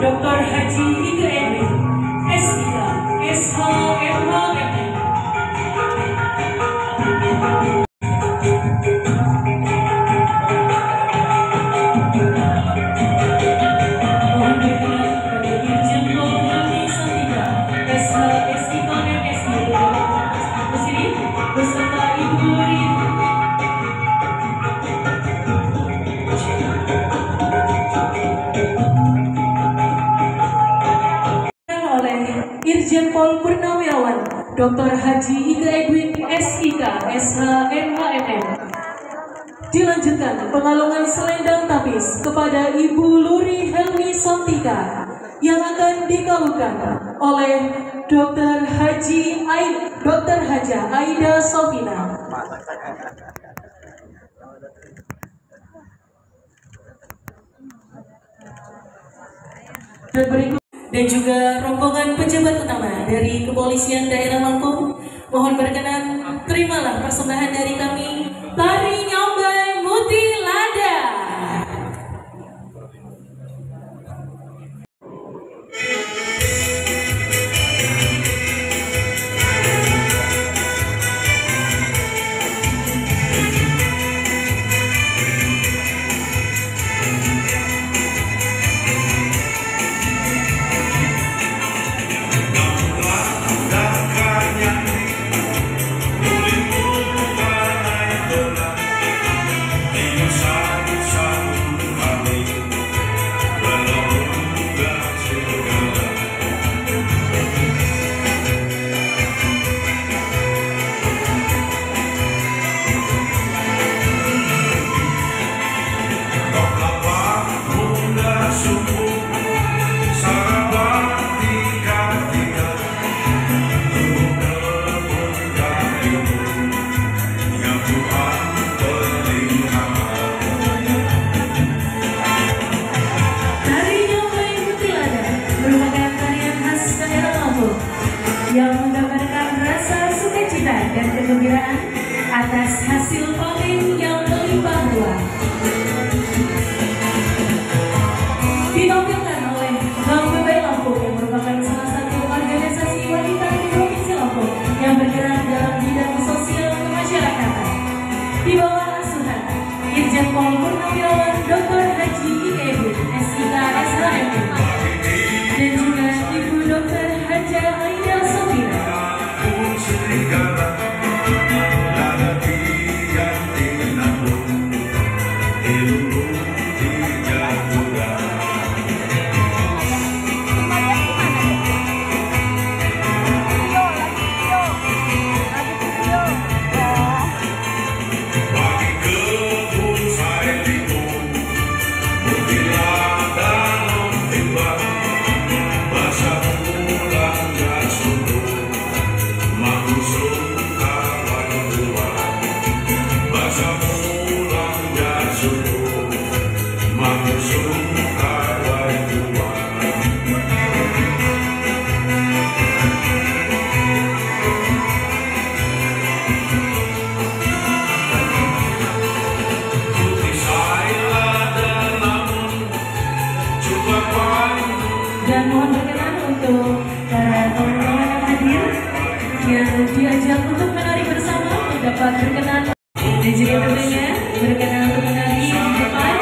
Dr. Haji Ika Edwin, S3, SH, MH, MM. Mohon berkenan kepada Irjen Pol Helmi Santika, SH, SIK, MSI, Kesini, beserta Ibu Luri. Oleh Irjen Pol Purnawirawan Dr. Haji Ika Edwin, SIK, SH, MHMM. Dilanjutkan pengalungan selendang tapis kepada Ibu Luri Helmi Santika yang akan dikalungkan oleh Dr. Haja Aida Sofina. Dan berikut dan juga rombongan pejabat utama dari Kepolisian Daerah Lampung, mohon berkenan terimalah persembahan dari kami, Tari Nyambai Mutilada. Yang menggambarkan rasa sukacita dan kegembiraan atas hasil panen yang melimpah ruah. Ditampilkan oleh Bank BBI Lampung yang merupakan salah satu organisasi wanita di Provinsi Lampung yang bergerak dalam bidang sosial kemasyarakatan. Di bawah asuhan Irjen Pol Purnawirawan Dr. Haji Ika Edwin, SIK, SHMM, dan juga Ibu Dr. Haja Aida Sofina. Dan mohon berkenan untuk para teman-teman yang hadir yang diajak untuk menari bersama dapat berkenan dan juga tentunya berkenan untuk menari di depan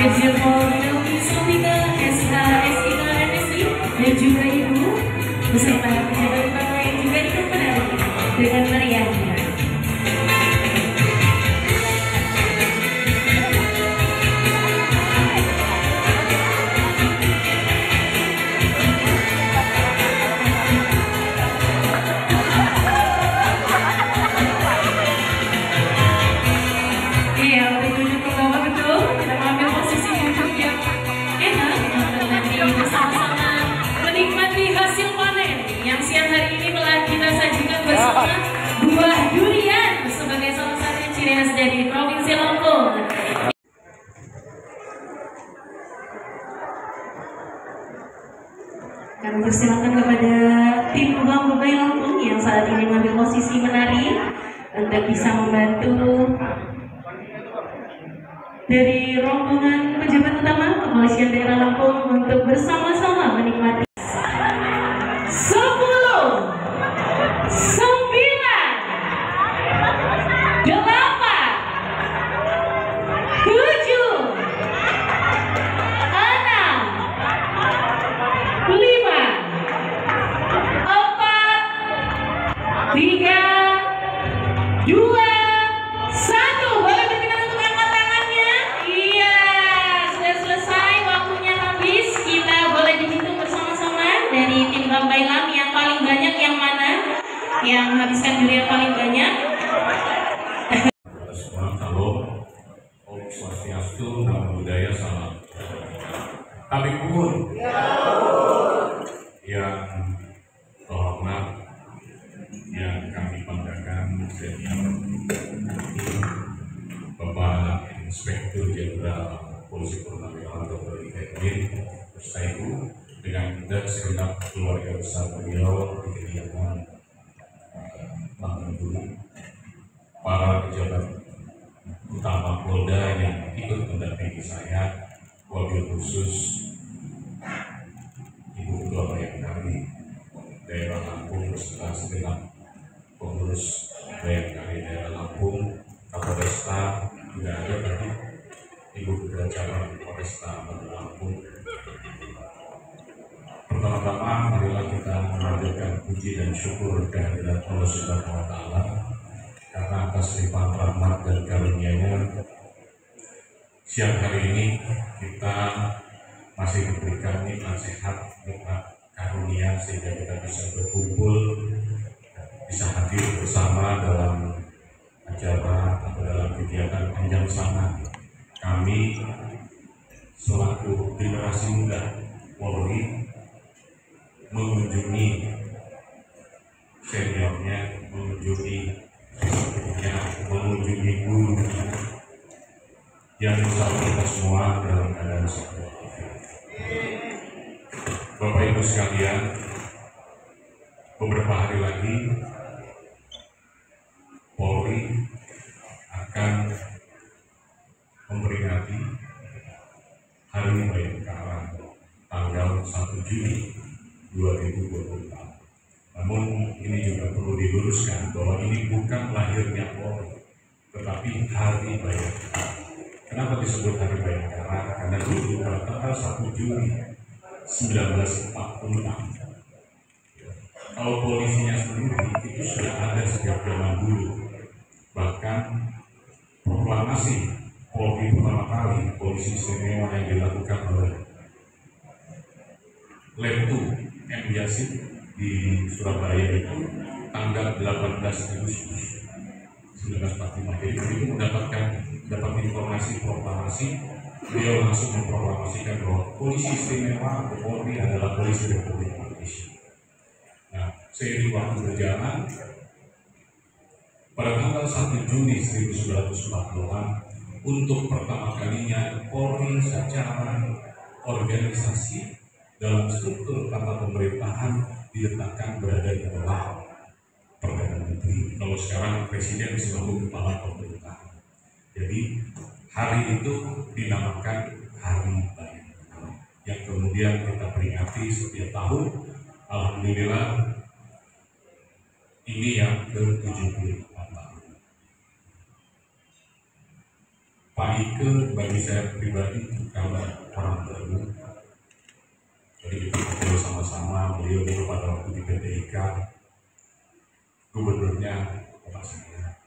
Irjen Pol Helmi Santika, SH, SIK, MSI, dan juga Ibu beserta pejabat utama yang juga ikut menari dengan meriahnya. Buah durian sebagai salah satu ciri khas dari Provinsi Lampung. Kami persilakan kepada tim Bank BBI Lampung yang saat ini mengambil posisi menari untuk bisa membantu dari rombongan pejabat utama Kepolisian Kepolisian Daerah Lampung untuk bersama-sama menikmati 10, 9, 8, 7, 6, 5, 4, 3, 2, 1. Boleh berkenan untuk angkat tangannya? Iya, sudah selesai, waktunya habis. Kita boleh dihitung bersama-sama dari tim Gambailam yang paling banyak yang mana? Yang menghabiskan durian paling banyak? Salam, Om Swastiastu, Namo Buddhaya, salam. Kami pun yang terhormat, yang kami banggakan, senior Bapak Inspektur Jenderal Polisi Purnawirawan Dr. Ika Edwin beserta Ibu dengan segenap keluarga besar beliau di kediaman Lampung, para pejabat utama Polda yang ikut mendampingi saya, wabil khusus Ibu Ketua Bayangkari Daerah Lampung beserta segenap pengurus Bayangkari Daerah Lampung, Kapolresta juga ada tadi Ibu Ketua Cabang Polresta Lampung. Pertama-tama marilah kita mengaturkan puji dan syukur kehadirat Allah Subhanahu wa Ta'ala karena atas limpahan rahmat dan karunia-Nya siang hari ini kita masih diberikan nikmat sehat, nikmat karunia sehingga kita bisa berkumpul, bisa hadir bersama dalam acara atau dalam kegiatan panjang sana. Kami selaku generasi muda Polri mengunjungi seniornya, mengunjungi mengunjungi guru yang bersama kita semua dalam keadaan sehat. Bapak Ibu sekalian, beberapa hari lagi Polri akan memperingati Hari Bayangkara tanggal 1 Juli 2024. Namun ini juga perlu diluruskan bahwa ini bukan lahirnya Polri, tetapi Hari Bayangkara. Kenapa disebut Hari Bayangkara? Karena dulu pada tanggal 1 Juli 1946, kalau polisinya sendiri itu sudah ada sejak zaman dulu. Bahkan proklamasi Polri pertama kali, polisi istimewa yang dilakukan oleh Letu M. Yasin di Surabaya itu tanggal 18 Agustus 1945. Jadi begitu dapat informasi proklamasi, beliau langsung memproklamasikan bahwa polisi istimewa Polri adalah polisi Republik Indonesia. Nah, seiring waktu berjalan, pada tanggal 1 Juni 1940-an untuk pertama kalinya Polri secara organisasi dalam struktur tata pemerintahan diletakkan berada di bawah Perdana Menteri. Kalau sekarang Presiden selalu kepala pemerintahan. Jadi hari itu dinamakan Hari Bayangkara yang kemudian kita peringati setiap tahun. Alhamdulillah ini yang ke-74 tahun. Pak Ike bagi saya pribadi kalau orang baru. Jadi kita ngobrol sama-sama, beliau dulu pada waktu di PT IKA, gubernurnya Bapak saya.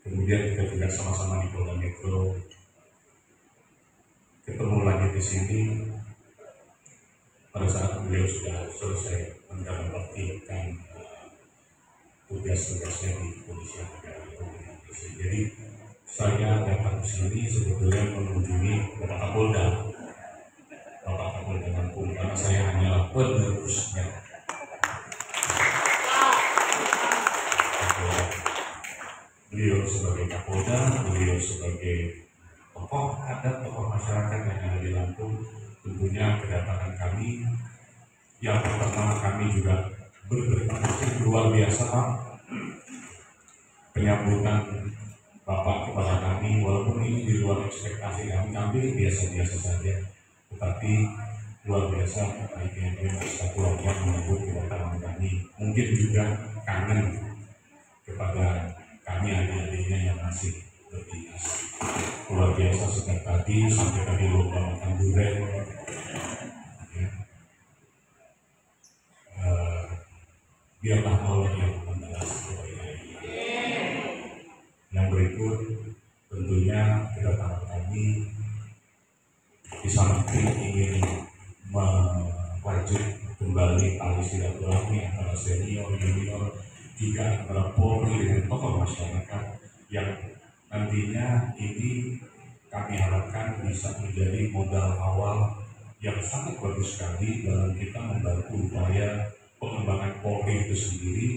Kemudian kita juga sama-sama di Polda Metro, ketemu lagi di sini pada saat beliau sudah selesai menjalankan tugas-tugasnya di Kepolisian Negara Republik Indonesia. Jadi saya datang ke sini sebetulnya mengunjungi Bapak Kapolda Lampung karena saya hanyalah penerusnya. Beliau sebagai Kapolda, beliau sebagai tokoh adat, tokoh masyarakat yang ada di Lampung. Tentunya kedatangan kami yang pertama kami juga berterima kasih luar biasa Pak, penyambutan Bapak kepada kami walaupun ini di luar ekspektasi kami biasa-biasa saja. tetapi luar biasa baiknya dia bisa keluarga menyambut kedatangan kami. Mungkin juga kangen kepada kami adik-adiknya yang masih berdinas. Luar biasa sejak tadi sampai tadi lomba makan durian. Ya. Biarlah Allah yang membalas kebaikan. Yang berikut tentunya kedatangan kami di samping ingin merajut kembali tali silaturahmi antara senior, junior, juga antara Polri dengan tokoh masyarakat yang nantinya ini kami harapkan bisa menjadi modal awal yang sangat bagus sekali dalam kita membantu upaya pengembangan Polri itu sendiri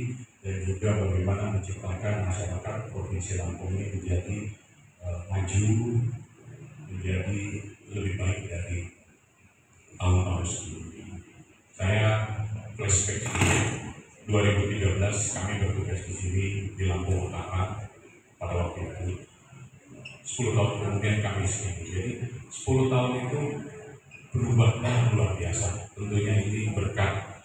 dan juga bagaimana menciptakan masyarakat Provinsi Lampung ini menjadi maju, menjadi lebih baik dari tahun-tahun sebelumnya. Saya flashback di 2013 kami bertugas di sini di Lampung Utara pada waktu itu. 10 tahun kemudian kami sini. Jadi 10 tahun itu berubahnya luar biasa. Tentunya ini berkat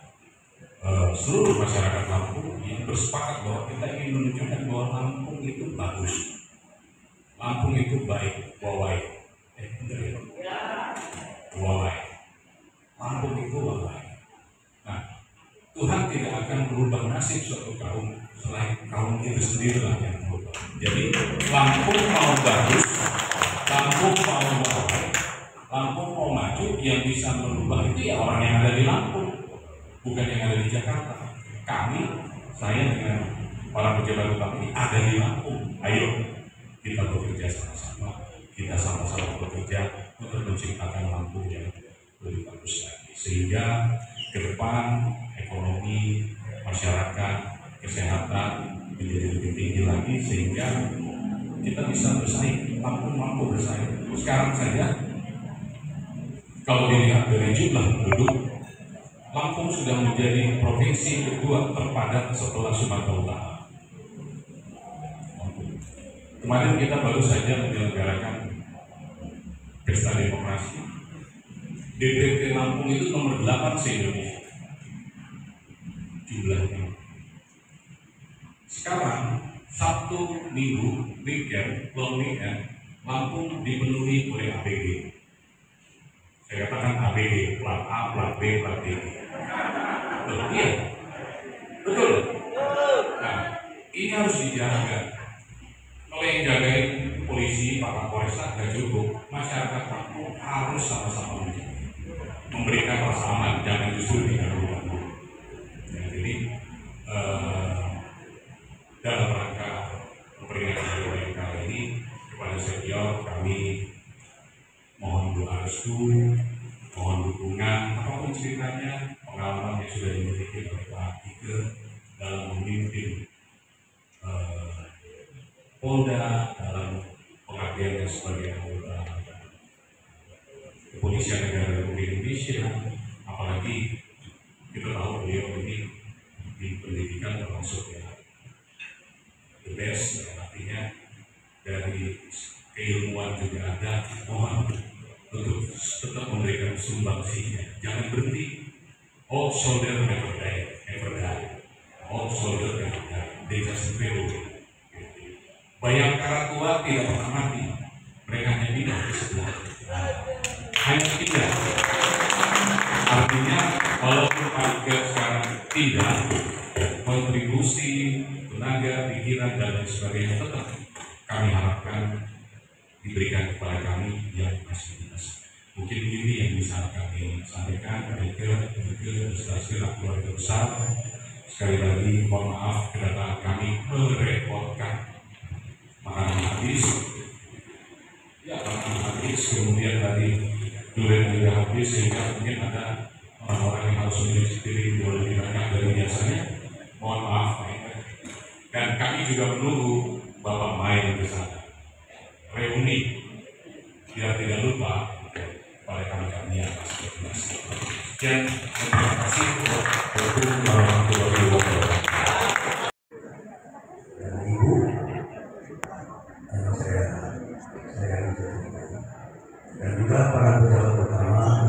seluruh masyarakat Lampung yang bersepakat bahwa kita ingin menunjukkan bahwa Lampung itu bagus, Lampung itu baik, wawai, wawai, Lampung itu wawai. Nah, Tuhan tidak akan merubah nasib suatu kaum selain kaum itu sendirilah yang merubah. Jadi Lampung mau bagus, Lampung mau wawai, Lampung mau maju, yang bisa merubah itu ya orang yang ada di Lampung, bukan yang ada di Jakarta. Kami, saya dengan para pejabat utama ini ada di Lampung. Ayo kita bekerja sama-sama, kita sama-sama bekerja untuk menciptakan Lampung yang lebih bagus lagi. Sehingga ke depan ekonomi, masyarakat, kesehatan menjadi lebih tinggi lagi, sehingga kita bisa bersaing. Lampung mampu bersaing. Sekarang saja kalau dilihat dari jumlah penduduk, Lampung sudah menjadi provinsi kedua terpadat setelah Sumatera Utara. Kemarin kita baru saja menyelenggarakan pesta demokrasi. DPP Lampung itu nomor 8 se-Indonesia jumlahnya. Sekarang Sabtu Minggu weekend, long weekend, Lampung dipenuhi oleh ABG. Saya katakan ABG, plat A, plat B, plat D. Iya, betul. Nah, ini harus dijaga. Kalau yang jagain polisi, Pak Kapolresta nggak cukup. Masyarakat Lampung harus sama-sama memberikan rasa aman, jangan justru diganggu-ganggu. Ya, jadi dalam rangka memperingati hari kali ini kepada senior kami mohon doa restu, mohon dukungan, apapun ceritanya, pengalaman yang sudah dimiliki oleh Pak Ike dalam memimpin Polda, dalam pengabdiannya sebagai anggota Kepolisian Negara Republik Indonesia. Apalagi kita tahu beliau ini di pendidikan termasuk ya the best, ya, artinya dari keilmuan juga ada. Mohon untuk tetap memberikan sumbangsinya, jangan berhenti. All soldier never die, never die. All soldier never die, they just fade away. Bayangkara tua tidak pernah mati, mereka hanya pindah ke sebelah, hanya pindah. Artinya walaupun harga sekarang tidak, kontribusi tenaga, pikiran dan lain sebagainya tetap kami harapkan diberikan kepada kami yang masih dinas. Mungkin ini yang bisa kami sampaikan kepada beserta keluarga besar. Sekali lagi mohon maaf kedatangan kami merepotkan. Makanan habis, ya makanan habis, kemudian tadi durian juga habis, sehingga mungkin ada orang-orang yang harus menyusuri jauh lebih banyak dari biasanya. Mohon maaf, dan kami juga menunggu Bapak main ke sana. Reuni biar tidak lupa pada kami yang masih berdinas. Dan terima kasih warahmatullahi wabarakatuh. Ibu, saya dan juga para pejabat utama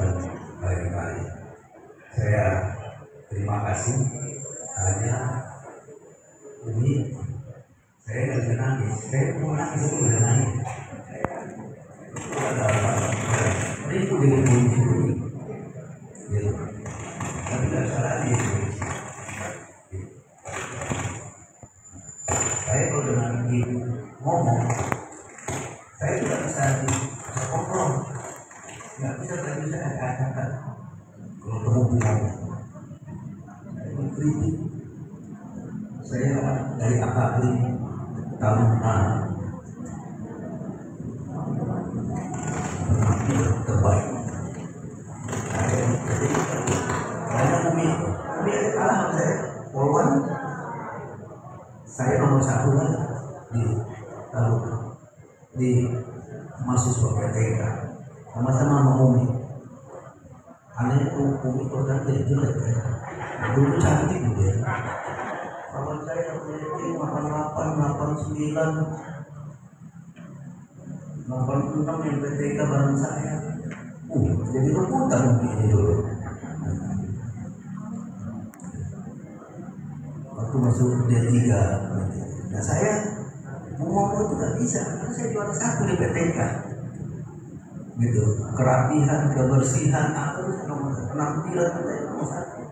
kasih hanya Umi. Saya nggak bisa nangis, saya mau nangis itu nggak nangis. Ini itu dengan polisi Umi, gitu. Tapi nggak salah dia polisi. Saya kalau dengan ibu ngomong, saya tidak bisa kontrol, nggak bisa katakan. Kalau kamu ngomong, saya mengkritik. Saya dari AKP tahun terbaik. Saya Umi kalah sama saya, Polwan. Saya nomor 1 kan di mahasiswa PTK, sama-sama sama Umi. Aneh Umi kalau kan jelek ya, dulu cantik dia. Kawan saya rating 88, 89, 86 yang PTK bareng saya. Jadi rebutan begini dulu. Waktu masuk D3, nah saya mau ngomong itu nggak bisa, karena saya juara 1 di PTK. Gitu, kerapihan, kebersihan, apa itu nomor 1, penampilan saya nomor 1.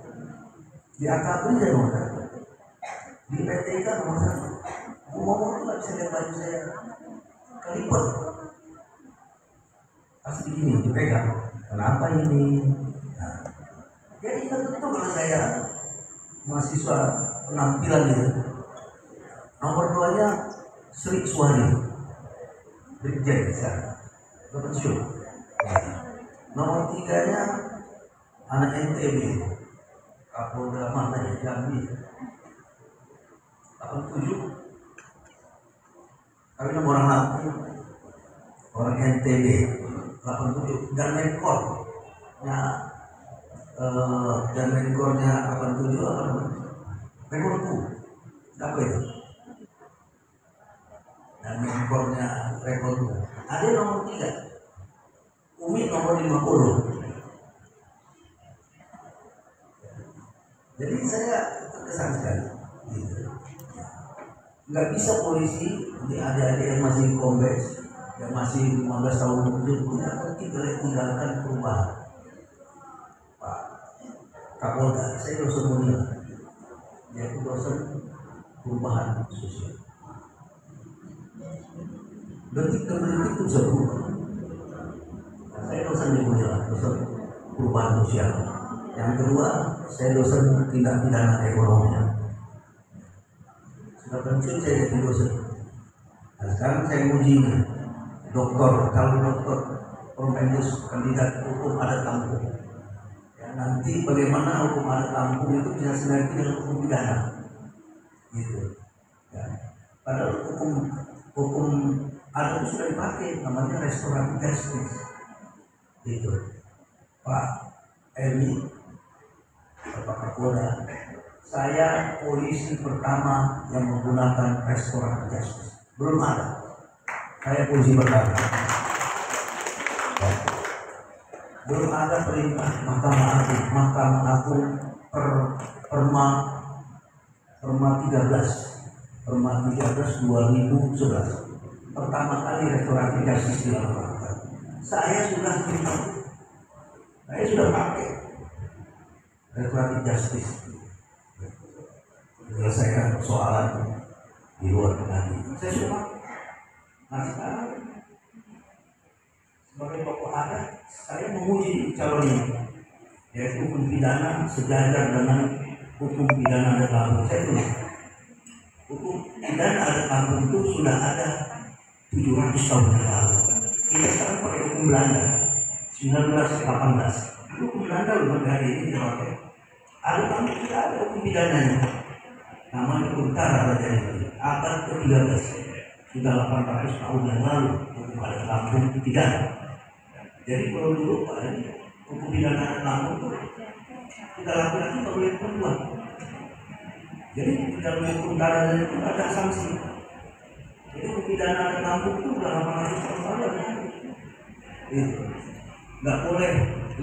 Di AKP saya nomor 1. Di PTK nomor 1. Ngomong itu nggak bisa lihat baju saya kelipet. Pasti begini dipegang. Kenapa ini? Nah, jadi tentu kalau saya mahasiswa penampilan itu, nomor 2-nya Sri Suwani, Brigjen bisa, pensiun. Nomor 3-nya anak NTB, Kapolda mana ya, Jambi. 87, tapi nomor orang NTB 87 dan Menkornya dan Menkornya 87 apa namanya? Menkorku apa itu? Dan Menkornya Rekorku. Ada nomor 3, Umi nomor 50. Jadi saya terkesan sekali. Nggak bisa polisi, ini adik-adik yang masih kombes, yang masih 15 tahun muda, punya boleh tinggalkan perubahan. Pak Kapolda, saya dosen mulia, yaitu dosen perubahan sosial. Detik ke detik itu bisa berubah. Saya dosen mulia, dosen perubahan sosial. Yang kedua, saya dosen tindak pidana ekonomi. Pensiun saya jadi dosen. Nah, sekarang saya uji doktor, kalau doktor Prometheus kandidat hukum adat kampung. Ya, nanti bagaimana hukum adat kampung itu bisa sinergi dengan hukum pidana, gitu. Ya. Padahal hukum adat itu sudah dipakai, namanya restoratif justice, gitu. Pak Emi, Bapak Kapolda, saya polisi pertama yang menggunakan restoratif justice. Belum ada. Saya polisi pertama. Belum ada perintah Mahkamah Agung Perma 13 2011. Pertama kali restoratif justice dilakukan. Saya sudah pakai restoratif justice. Menyelesaikan persoalan di luar pengadilan. Saya sudah. Nah sekarang sebagai tokoh adat, saya menguji calonnya, yaitu hukum pidana sejajar dengan hukum pidana adat kampung. Saya tulis hukum pidana adat kampung itu sudah ada 700 tahun yang lalu. Kita sekarang pakai hukum Belanda 1918. Hukum Belanda loh sampai hari ini dipakai. Adat kampung tidak ada hukum pidananya. Namanya Utara Raja ini abad ke-13, sudah 800 tahun yang lalu hukum adat kampung pidana. Jadi kalau dulu hukum pidana adat kampung itu kita lakukan itu oleh perempuan. Jadi tidak boleh Utara itu ada sanksi. Jadi hukum pidana adat kampung itu sudah 800 tahun lalu. Itu nggak boleh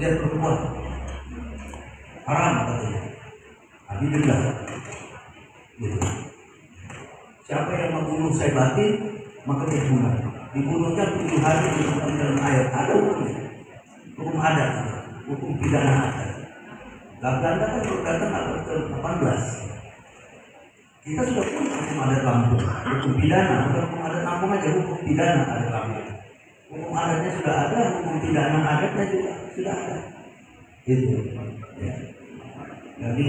lihat perempuan, haram katanya. didenda. Gitu. Siapa yang membunuh saya batin, maka dia dibunuh. Dibunuhnya 7 hari di dalam air. Ada hukumnya. Hukum adat, hukum pidana ada. Belanda kan berkaitan abad ke-18. Kita sudah punya hukum adat Lampung, hukum pidana, bukan hukum adat Lampung aja, hukum pidana adat Lampung. Hukum adatnya sudah ada, hukum pidana adatnya juga sudah ada. Itu. Ya. Jadi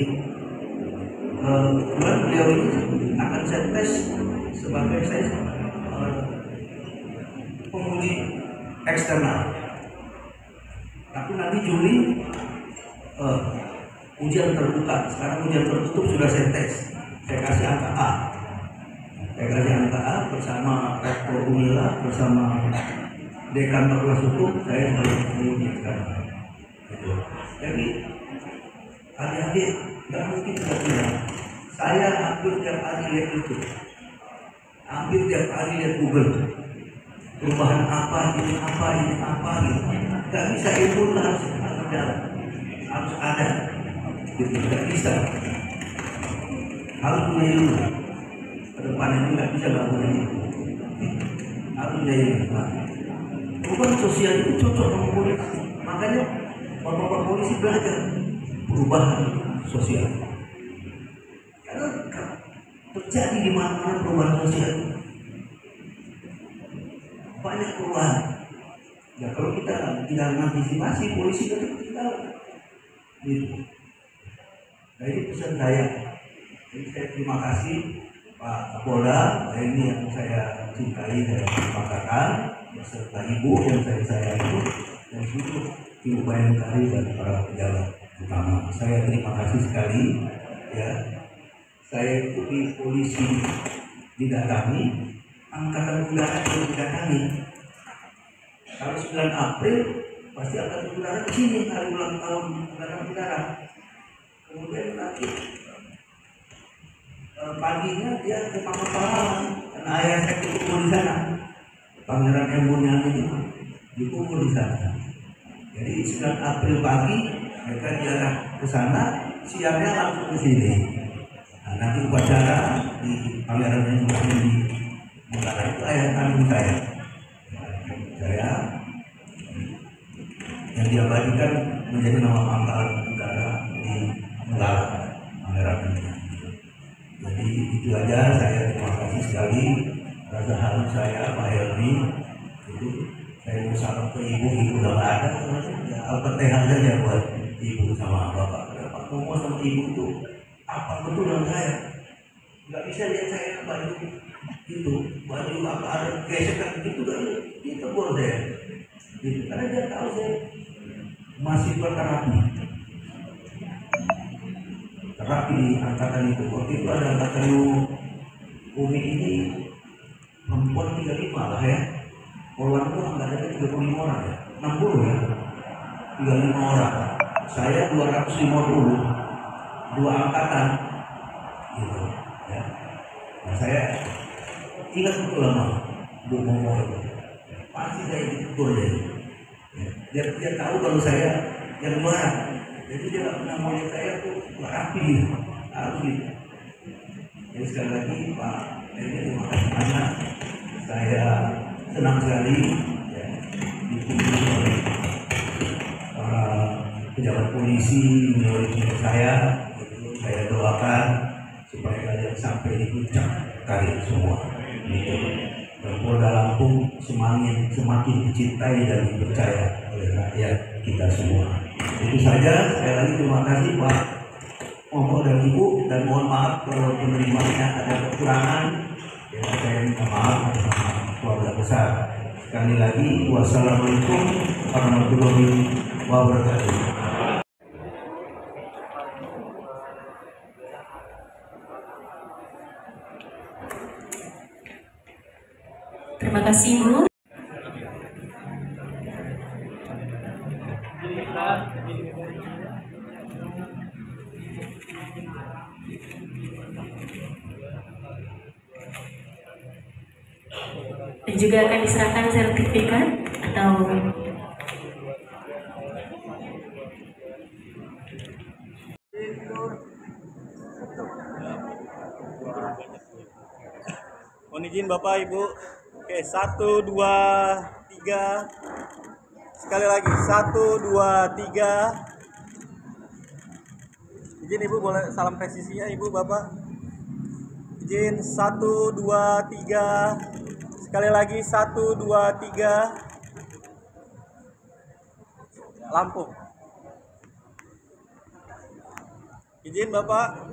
kebetulan beliau ini akan saya tes sebagai saya penguji eksternal. Tapi nanti Juli ujian terbuka. Sekarang ujian tertutup sudah saya tes. Saya kasih angka A. Saya kasih angka A bersama Rektor Unila, bersama Dekan Fakultas Hukum. Saya harus menguji eksternal. Jadi adik-adik nggak mungkin tidak. Saya hampir tiap hari lihat YouTube, hampir tiap hari lihat Google. Perubahan apa ini gitu. Nggak bisa ilmu harus ada, harus ada. Gitu nggak bisa. Harus punya ilmu. Kedepan ini nggak bisa nggak punya ilmu. Harus punya ilmu. Perubahan sosial itu cocok sama polisi. Makanya bapak-bapak polisi belajar perubahan sosial. Karena terjadi di mana-mana perubahan sosial. Banyak perubahan. Ya kalau kita tidak mengantisipasi, polisi kan kita gitu. Nah ini pesan saya. Jadi saya terima kasih Pak Kapolda. Ini yang saya cintai dan banggakan beserta Ibu yang saya sayangi dan seluruh Ibu Bayangkari dan para pejabat utama. Saya terima kasih sekali. Ya, saya ikuti polisi didatangi. Angkatan Udara yang didatangi. Kalau 9 April pasti Angkatan Udara ke sini hari ulang tahun Angkatan Udara. Kemudian nanti paginya dia ke Pangkalan dan ayah saya dikubur di sana. Pangeran Embonyan ini dikubur di sana. Jadi 9 April pagi mereka diarah ke sana, siangnya langsung ke sini. Nah, nanti upacara di Pangeran Embonyan di Menggala itu ayah kandung saya. Yang diabadikan menjadi nama Pangkalan Udara di Menggala, Pangeran Embonyan. Jadi itu aja, saya terima kasih sekali. Rasa haru saya Pak Helmi itu saya mau salam ke ibu udah nggak ada, ya Al-Fatihah saja buat ibu sama bapak. Pak Tomo sama ibu itu apa betul dengan saya? Nggak bisa lihat saya baju itu, baju apa ada gesekan itu udah ditegur saya. Gitu. Karena dia tahu saya masih berterapi. Terapi di angkatan itu. Waktu itu ada angkatan Umi ini perempuan 35 lah ya. Orang itu angkatannya 35 orang ya. 60 ya. 35 orang. Saya 250. 2 angkatan. Gitu ya. Nah, saya ingat betul lama Bu Momo itu. Pasti saya betul deh. Dia tahu kalau saya yang luar. Jadi dia nggak pernah mau lihat saya tuh rapi, harus gitu. Jadi sekali lagi Pak, terima kasih banyak. Saya senang sekali ya, dikunjungi oleh para pejabat polisi menyuruh saya. Itu saya doakan supaya kalian sampai di puncak karir semua. Gitu. Dan Polda Lampung semakin dicintai dan dipercaya oleh rakyat kita semua. Itu saja. Sekali lagi terima kasih Pak Momo dan Ibu, dan mohon maaf kalau penerimanya ada kekurangan. Ya, saya minta maaf atas nama keluarga besar. Sekali lagi wassalamualaikum warahmatullahi wabarakatuh. Terima kasih Bu. Dan juga akan diserahkan sertifikat atau Mohon izin Bapak Ibu. Oke, 1, 2, 3. Sekali lagi, 1, 2, 3. Izin Ibu, boleh salam presisinya Ibu Bapak. Izin 1, 2, 3. Sekali lagi 1, 2, 3. Lampung. Izin Bapak.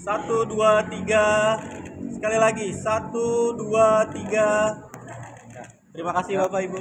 1, 2, 3. Sekali lagi 1, 2, 3. Terima kasih Bapak Ibu.